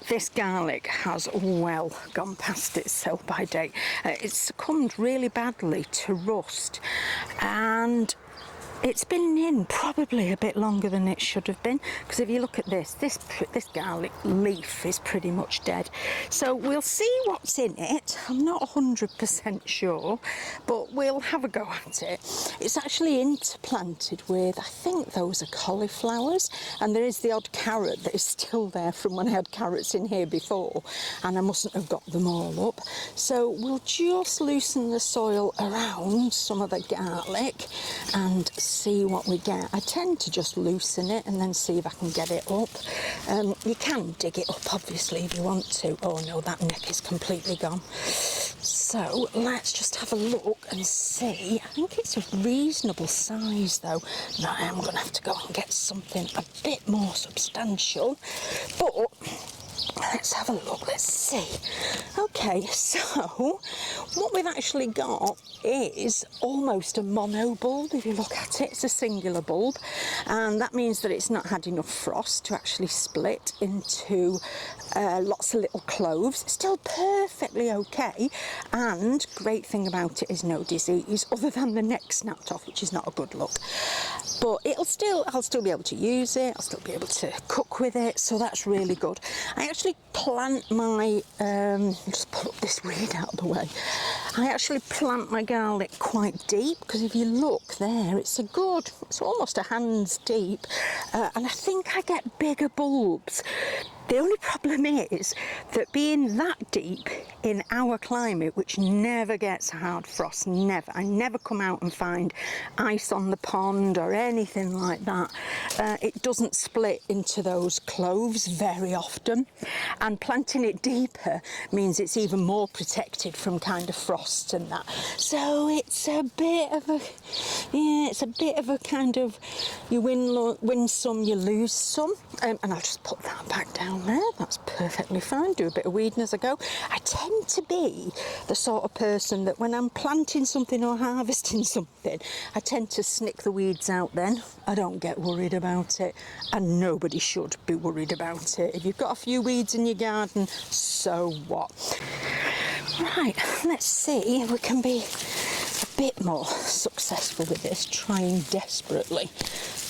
this garlic has well gone past its sell-by date. It's succumbed really badly to rust, and it's been in probably a bit longer than it should have been, because if you look at this garlic leaf is pretty much dead. So we'll see what's in it. I'm not 100% sure, but we'll have a go at it. It's actually interplanted with, I think those are cauliflowers, and there is the odd carrot that is still there from when I had carrots in here before, and I mustn't have got them all up. So we'll just loosen the soil around some of the garlic and see what we get. I tend to just loosen it and then see if I can get it up. You can dig it up obviously if you want to. Oh no, that neck is completely gone. So let's just have a look and see. I think it's a reasonable size though. Now I am going to have to go and get something a bit more substantial, but let's have a look, let's see. Okay, so what we've actually got is almost a mono bulb. If you look at it, it's a singular bulb, and that means that it's not had enough frost to actually split into lots of little cloves. It's still perfectly okay, and great thing about it is no disease other than the neck snapped off, which is not a good look. But I'll still be able to use it, I'll still be able to cook with it, so that's really good. I actually plant my, just pull up this weed out of the way. I actually plant my garlic quite deep, because if you look there, it's almost a hand's deep, and I think I get bigger bulbs. The only problem is that being that deep in our climate, which never gets hard frost, never, I never come out and find ice on the pond or anything like that, it doesn't split into those cloves very often, and planting it deeper means it's even more protected from kind of frost and that. So it's a bit of a kind of, you win some, you lose some, and I'll just put that back down there. That's perfectly fine. Do a bit of weeding as I go. I tend to be the sort of person that when I'm planting something or harvesting something, I tend to snick the weeds out then. I don't get worried about it, and nobody should be worried about it. If you've got a few weeds in your garden, so what? Right, let's see if we can be a bit more successful with this, trying desperately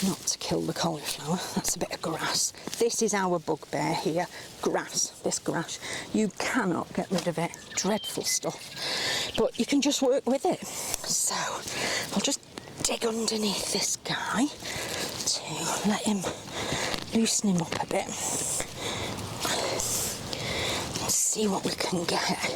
not to kill the cauliflower. That's a bit of grass. This is our bugbear here, grass, this grass. You cannot get rid of it, dreadful stuff, but you can just work with it. So I'll just dig underneath this guy to let him, loosen him up a bit. Let's see what we can get.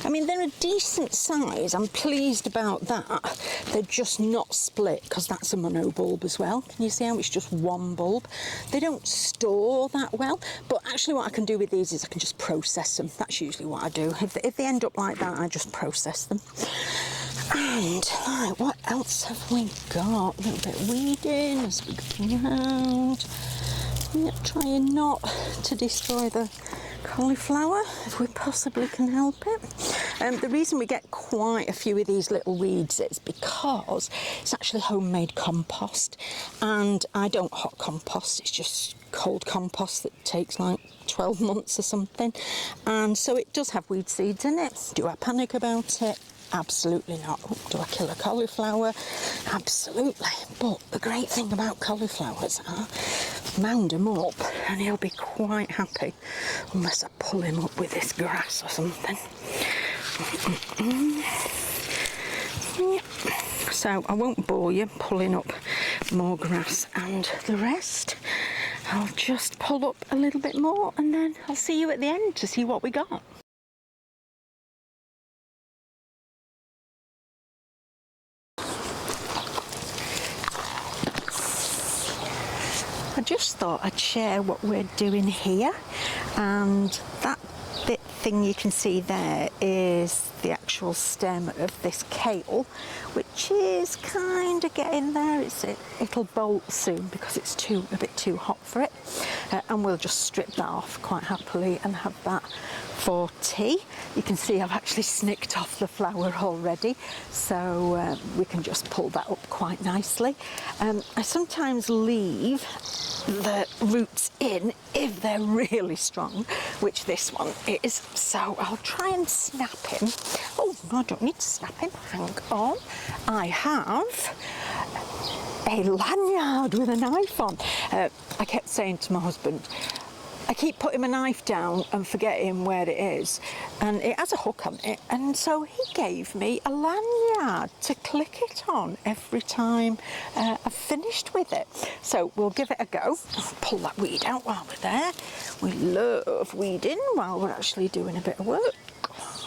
I mean, they're a decent size. I'm pleased about that. They're just not split, because that's a mono bulb as well. Can you see how it's just one bulb? They don't store that well, but actually what I can do with these is I can just process them. That's usually what I do. If they end up like that, I just process them. And right, what else have we got? A little bit of weeding as we go around. Trying not to destroy the cauliflower if we possibly can help it. The reason we get quite a few of these little weeds is because it's actually homemade compost, and I don't hot compost, it's just cold compost that takes like 12 months or something, and so it does have weed seeds in it. Do I panic about it? Absolutely not. Do I kill a cauliflower? Absolutely. But the great thing about cauliflowers are, mound him up and he'll be quite happy, unless I pull him up with this grass or something. Yep. So I won't bore you pulling up more grass and the rest. I'll just pull up a little bit more, and then I'll see you at the end to see what we got. I just thought I'd share what we're doing here, and that bit thing you can see there is the actual stem of this kale, which is kind of getting there. It'll bolt soon because it's a bit too hot for it, and we'll just strip that off quite happily and have that for tea. You can see I've actually snicked off the flower already, so we can just pull that up quite nicely. I sometimes leave the roots in if they're really strong, which this one is, so I'll try and snap him. Oh, no, I don't need to snap him, hang on. I have a lanyard with a knife on. I kept saying to my husband, I keep putting my knife down and forgetting where it is, and it has a hook on it, and so he gave me a lanyard to click it on every time I've finished with it. So we'll give it a go. I'll pull that weed out while we're there. We love weeding while we're actually doing a bit of work.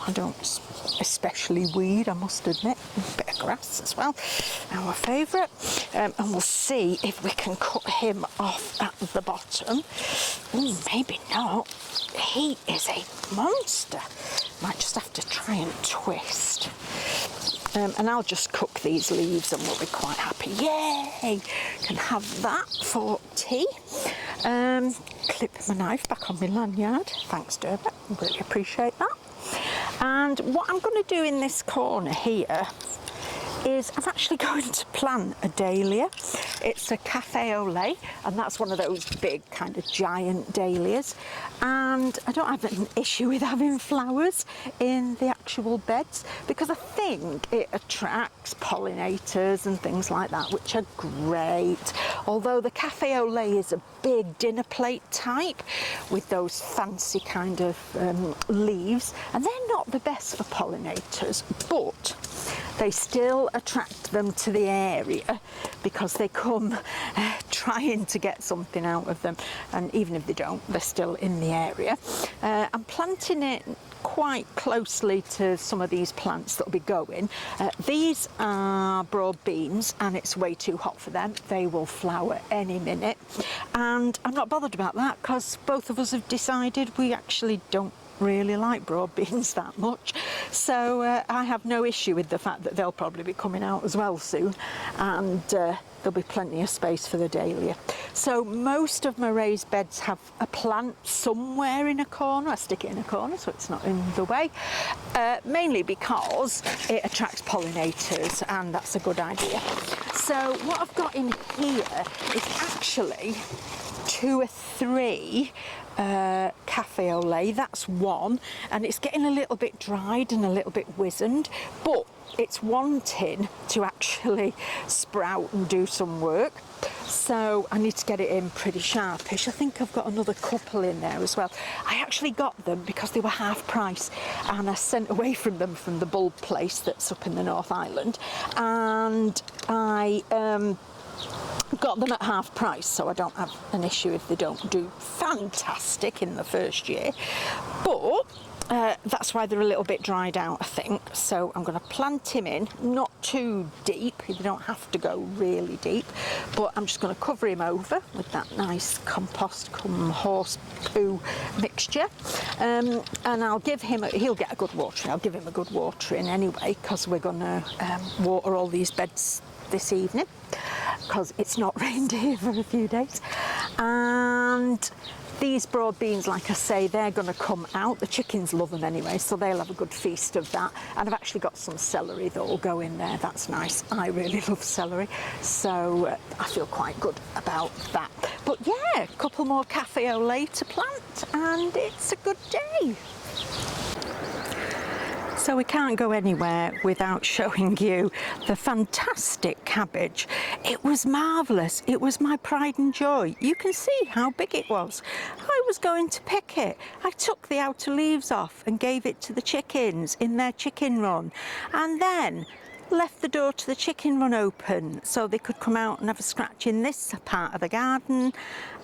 I don't especially weed, I must admit. A bit of grass as well, our favourite. And we'll see if we can cut him off at the bottom. Ooh, maybe not. He is a monster. Might just have to try and twist. And I'll just cook these leaves and we'll be quite happy. Yay! Can have that for tea. Clip my knife back on my lanyard. Thanks, Derby. Really appreciate that. And what I'm going to do in this corner here is I'm actually going to plant a dahlia. It's a cafe au lait, and that's one of those big kind of giant dahlias. And I don't have an issue with having flowers in the actual beds because I think it attracts pollinators and things like that, which are great. Although the cafe au lait is a big dinner plate type with those fancy kind of leaves, and they're not the best for pollinators, but they still attract them to the area because they come trying to get something out of them, and even if they don't, they're still in the area. I'm planting it quite closely to some of these plants that'll be going. These are broad beans and it's way too hot for them. They will flower any minute, and I'm not bothered about that because both of us have decided we actually don't really like broad beans that much, so I have no issue with the fact that they'll probably be coming out as well soon, and there'll be plenty of space for the dahlia. So most of my raised beds have a plant somewhere in a corner. I stick it in a corner so it's not in the way, mainly because it attracts pollinators and that's a good idea. So what I've got in here is actually 2 or 3 cafe au lait. That's one, and it's getting a little bit dried and a little bit wizened, but it's wanting to actually sprout and do some work, so I need to get it in pretty sharpish. I think I've got another couple in there as well. I actually got them because they were half price, and I sent away from them from the bulb place that's up in the North Island, and I got them at half price, so I don't have an issue if they don't do fantastic in the first year, but that's why they're a little bit dried out, I think. So I'm going to plant him in, not too deep, you don't have to go really deep, but I'm just going to cover him over with that nice compost cum horse poo mixture, and I'll give him he'll get a good watering. I'll give him a good watering anyway, because we're going to water all these beds this evening because it's not rained here for a few days. And these broad beans, like I say, they're going to come out. The chickens love them anyway, so they'll have a good feast of that. And I've actually got some celery that will go in there. That's nice. I really love celery, so I feel quite good about that. But yeah, a couple more cafe au lait to plant and it's a good day. So we can't go anywhere without showing you the fantastic cabbage. It was marvellous. It was my pride and joy. You can see how big it was. I was going to pick it. I took the outer leaves off and gave it to the chickens in their chicken run, and then left the door to the chicken run open so they could come out and have a scratch in this part of the garden,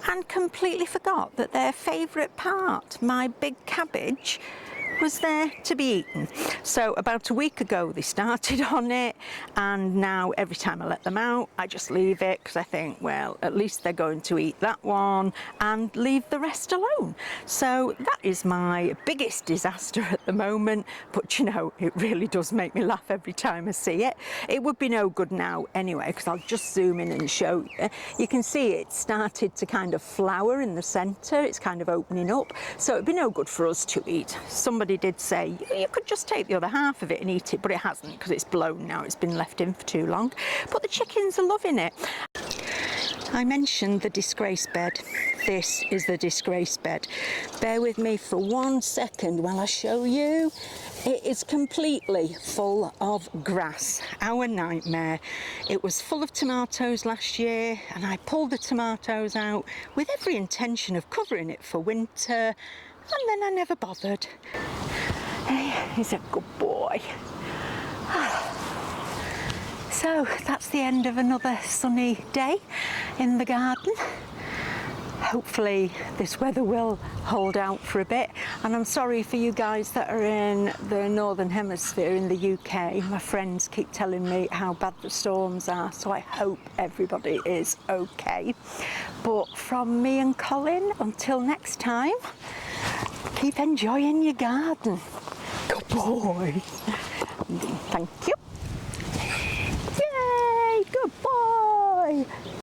and completely forgot that their favourite part, my big cabbage, was there to be eaten. So about a week ago they started on it, and now every time I let them out I just leave it, because I think, well, at least they're going to eat that one and leave the rest alone. So that is my biggest disaster at the moment, but you know, it really does make me laugh every time I see it. It would be no good now anyway, because I'll just zoom in and show you. You can see it started to kind of flower in the centre, it's kind of opening up, so it'd be no good for us to eat. Somebody did say you could just take the other half of it and eat it, but it hasn't, because it's blown now, it's been left in for too long. But the chickens are loving it. I mentioned the disgrace bed. This is the disgrace bed. Bear with me for 1 second while I show you. It is completely full of grass, our nightmare. It was full of tomatoes last year, and I pulled the tomatoes out with every intention of covering it for winter, and then I never bothered. He's a good boy. So that's the end of another sunny day in the garden. Hopefully this weather will hold out for a bit, and I'm sorry for you guys that are in the northern hemisphere in the UK. My friends keep telling me how bad the storms are, so I hope everybody is okay. But from me and Colin, until next time, keep enjoying your garden. Good boy. Thank you.